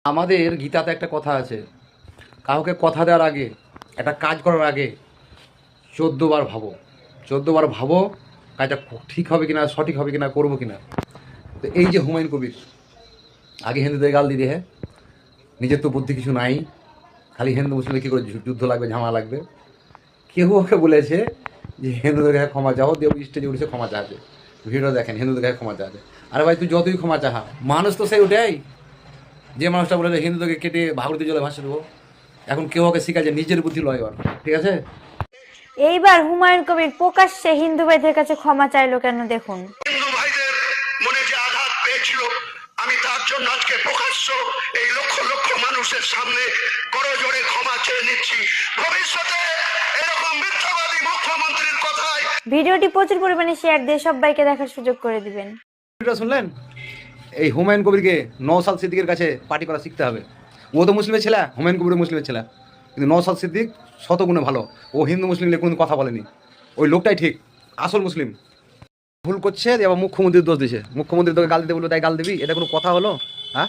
আমাদের গীতাতে একটা কথা আছে, কাউকে কথা দেওয়ার আগে, একটা কাজ করার আগে 14 বার ভাবো। 14 বার ভাবো কাজটা ঠিক হবে কিনা, সঠিক হবে কিনা, করবো কিনা। তো এই যে হুমায়ুন কবির আগে হিন্দুদের গাল দিয়ে, হ্যাঁ, নিজের তো বুদ্ধি কিছু নাই, খালি হিন্দু মুসলিমে কী করে যুদ্ধ লাগবে, ঝামেলা লাগবে। কেউ ওকে বলেছে যে হিন্দুদের কাছে ক্ষমা চাও, দেব স্টেজে উঠেছে ক্ষমা চাচ্ছে, ভিডিও দেখেন হিন্দুদের কাছে ক্ষমা চাচ্ছে। আরে ভাই তুই যতই ক্ষমা চাহা, মানুষ তো সেই ওটাই, যে মানুষটা বলে হিন্দুদেরকে কেটে ভাগরতী জলে ভাসে দেবো, এখন কেউ ওকে শিখাচ্ছে নিজের বুদ্ধি লয় এবার, ঠিক আছে। এইবার হুমায়ুন কবির প্রকাশ্যে হিন্দু ভাইদের কাছে ক্ষমা চাইলো কেন দেখুন। হিন্দু ভাইদের মনে যে আঘাত পেয়েছিল, আমি তার জন্য আজকে প্রকাশ্য এই লক্ষ লক্ষ মানুষের সামনে করজোড়ে ক্ষমা চেয়ে নিচ্ছি। ভবিষ্যতে এরকম মিথ্যাবাদী মুখ্যমন্ত্রীর কথায় ভিডিওটি প্রচুর পরিমাণে শেয়ার দিয়ে সবাইকে দেখার সুযোগ করে দিবেন। ভিডিওটা শুনলেন? এই হুমায়ুন কবিরকে নওশাদ সিদ্দিকের কাছে পার্টি করা শিখতে হবে। ও তো মুসলিমের ছেলে, হুমায়ুন কবির মুসলিমের ছেলে, কিন্তু নওশাদ সিদ্দিক শতগুণে ভালো। ও হিন্দু মুসলিম নিয়ে কোনো কথা বলেনি, ওই লোকটাই ঠিক আসল মুসলিম। ভুল করছে, এবার মুখ্যমন্ত্রীর দোষ দিছে, মুখ্যমন্ত্রী তোকে গাল দিতে বললো তাই গাল দিবি, এটা কোনো কথা হলো? হ্যাঁ,